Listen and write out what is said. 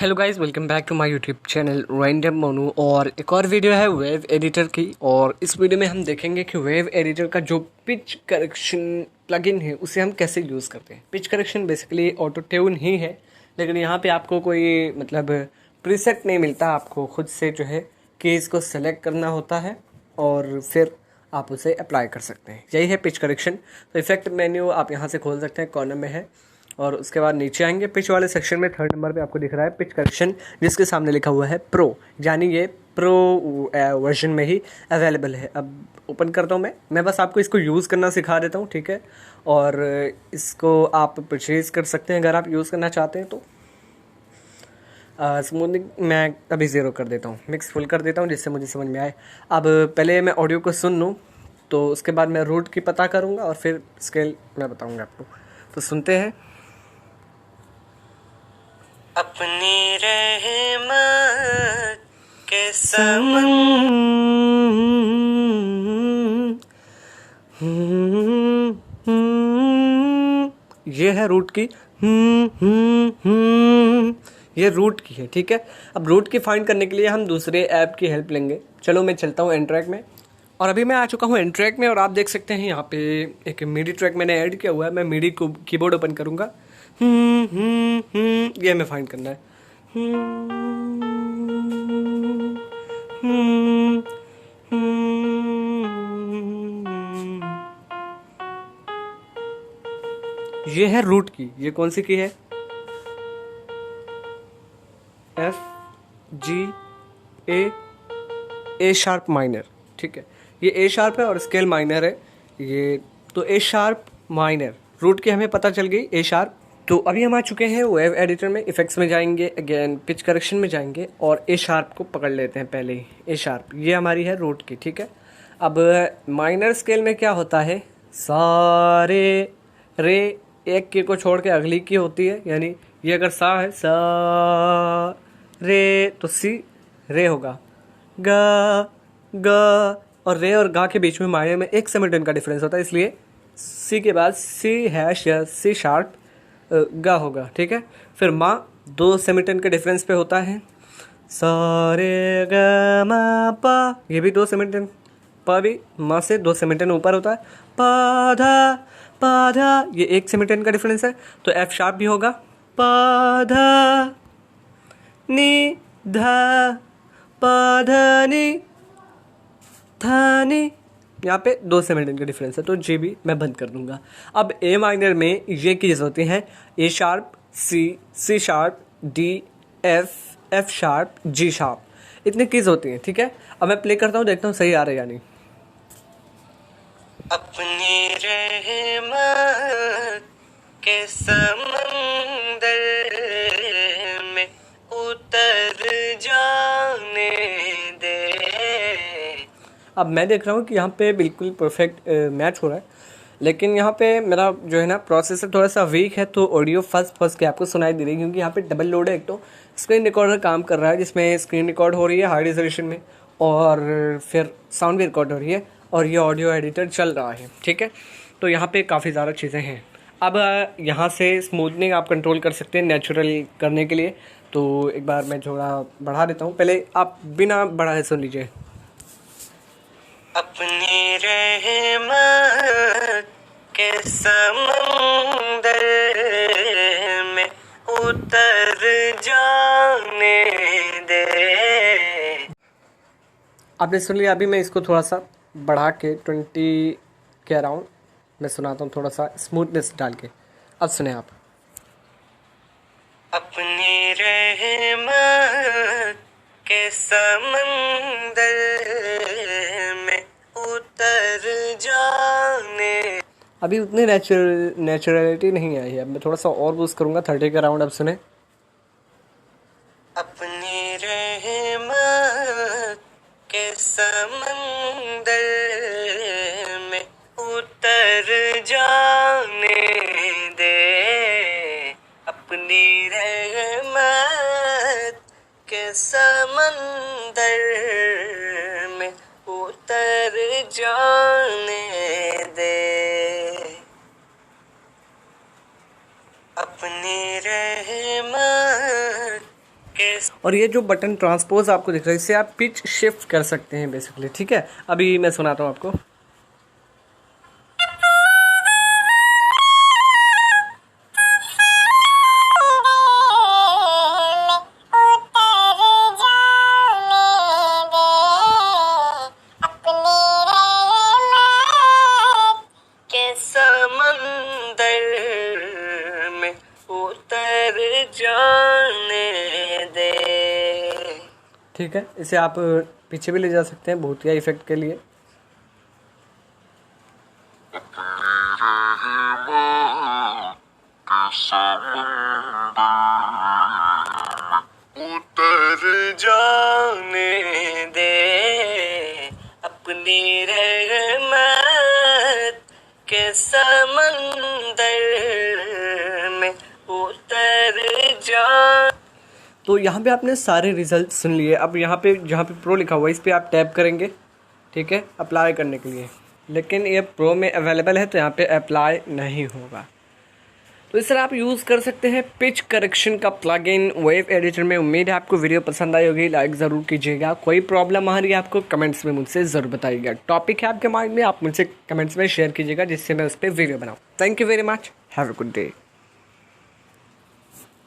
Hello guys, welcome back to my YouTube channel random Monu. और एक और वीडियो है वेव एडिटर की। और इस वीडियो में हम देखेंगे कि वेव एडिटर का जो पिच करेक्शन प्लगइन है उसे हम कैसे यूज़ करते हैं। Pitch correction basically auto tune ही है, लेकिन यहाँ पे आपको कोई प्रीसेट नहीं मिलता। आपको खुद से जो है कीज़ को सेलेक्ट करना होता है और फिर आप उसे अप्लाई कर सकते हैं। यही है पिच करेक्शन। तो इफेक्ट मेन्यू आप यहाँ से खोल सकते हैं, कॉर्नर में है। और उसके बाद नीचे आएंगे पिच वाले सेक्शन में 3rd नंबर पे आपको दिख रहा है पिच करेक्शन, जिसके सामने लिखा हुआ है प्रो, यानी ये प्रो वर्जन में ही अवेलेबल है। अब ओपन करता हूँ मैं बस आपको इसको यूज़ करना सिखा देता हूँ, ठीक है। और इसको आप परचेज़ कर सकते हैं अगर आप यूज़ करना चाहते हैं तो। स्मूथनिंग मैं अभी 0 कर देता हूँ, मिक्स फुल कर देता हूँ जिससे मुझे समझ में आए। अब पहले मैं ऑडियो को सुन लूँ, तो उसके बाद मैं रूट की पता करूँगा और फिर स्केल मैं बताऊँगा आपको। तो सुनते हैं। अपनी रहमत के समन ये है रूट की। ये रूट की है, ठीक है। अब रूट की फाइंड करने के लिए हम दूसरे ऐप की हेल्प लेंगे। चलो मैं चलता हूँ एंड ट्रैक में। और अभी मैं आ चुका हूँ एंड ट्रैक में और आप देख सकते हैं यहाँ पे एक मिडी ट्रैक मैंने ऐड किया हुआ है। मैं मिडी को कीबोर्ड ओपन करूँगा। ये हमें फाइंड करना है। ये है रूट की। ये कौन सी की है? F G ए शार्प माइनर, ठीक है। ये ए शार्प है और स्केल माइनर है ये। तो ए शार्प माइनर रूट की हमें पता चल गई, ए शार्प। तो अभी हम आ चुके हैं वेव एडिटर में। इफेक्ट्स में जाएंगे, अगेन पिच करेक्शन में जाएंगे और ए शार्प को पकड़ लेते हैं पहले ही। ए शार्प ये हमारी है रूट की, ठीक है। अब माइनर स्केल में क्या होता है, सारे रे एक की को छोड़ के अगली की होती है। यानी ये अगर सा है, सा रे, तो सी रे होगा। गा गा और रे और गा के बीच में माइनर में 1 सेमीटोन का डिफरेंस होता है, इसलिए सी के बाद सी हैश या सी शार्प गा होगा, ठीक है। फिर माँ 2 सेमीटोन के डिफरेंस पे होता है। सारे गा मा पा, ये भी 2 सेमीटोन। पा भी माँ से 2 सेमीटोन ऊपर होता है। पाधा पाधा, ये 1 सेमीटोन का डिफरेंस है, तो एफ शार्प भी होगा। पाधा नी धा, पाधानी थानी, यहाँ पे 2 सेमीटोन का डिफरेंस है, तो जी भी मैं बंद कर दूंगा। अब ए माइनर में ये कीज होती हैं A sharp, C sharp, D, F sharp, G sharp. इतनी कीज होती हैं, ठीक है। अब मैं प्ले करता हूँ, देखता हूँ सही आ रहा है या नहीं। अपनी रहमत के समंदर में उतर जाने दे। अब मैं देख रहा हूँ कि यहाँ पे बिल्कुल परफेक्ट मैच हो रहा है, लेकिन यहाँ पे मेरा जो है ना प्रोसेसर थोड़ा सा वीक है, तो ऑडियो फंस के आपको सुनाई दे रही है, क्योंकि यहाँ पे डबल लोड है। एक तो स्क्रीन रिकॉर्डर काम कर रहा है, जिसमें स्क्रीन रिकॉर्ड हो रही है हाई रेजोल्यूशन में, और फिर साउंड भी रिकॉर्ड हो रही है, और ये ऑडियो एडिटर चल रहा है, ठीक है। तो यहाँ पे काफ़ी ज़्यादा चीज़ें हैं। अब यहाँ से स्मूथनिंग आप कंट्रोल कर सकते हैं नेचुरल करने के लिए। तो एक बार मैं थोड़ा बढ़ा देता हूँ, पहले आप बिना बढ़ाए सुन लीजिए। अपनी रहमत के समंदर में उतर जाने दे। आपने सुन लिया। अभी मैं इसको थोड़ा सा बढ़ा के 20 के अराउंड मैं सुनाता हूँ, थोड़ा सा स्मूथनेस डाल के। अब सुने आप। अपनी रहमत के समंदर में उतर जाने। अभी उतनी नेचुरलिटी नहीं आई है। अब मैं थोड़ा सा और बूस्ट करूँगा 30 के अराउंड। अब सुने। अपनी रहमत के समंदर में उतर जाने दे। अपनी रहमत के समंदर में उतर जाने दे। अपनी रहमत और ये जो बटन ट्रांसपोज आपको दिख रहा है, इससे आप पिच शिफ्ट कर सकते हैं बेसिकली, ठीक है। अभी मैं सुनाता हूँ आपको। समंदर में उतर जाने दे। ठीक है, इसे आप पीछे भी ले जा सकते हैं बहुत ही इफेक्ट के लिए। उतर जाने दे अपनी रहमत के समंदर में उतर जा। तो यहाँ पे आपने सारे रिजल्ट सुन लिए। अब यहाँ पे जहाँ पे प्रो लिखा हुआ है इस पर आप टैप करेंगे, ठीक है, अप्लाई करने के लिए। लेकिन ये प्रो में अवेलेबल है तो यहाँ पे अप्लाई नहीं होगा। तो इस तरह आप यूज़ कर सकते हैं पिच करेक्शन का प्लगइन वेव एडिटर में। उम्मीद है आपको वीडियो पसंद आई होगी, लाइक ज़रूर कीजिएगा। कोई प्रॉब्लम आ रही है आपको कमेंट्स में मुझसे ज़रूर बताइएगा। टॉपिक है आपके माइंड में, आप मुझसे कमेंट्स में शेयर कीजिएगा जिससे मैं उस पर वीडियो बनाऊँ। Thank you very much, have a good day.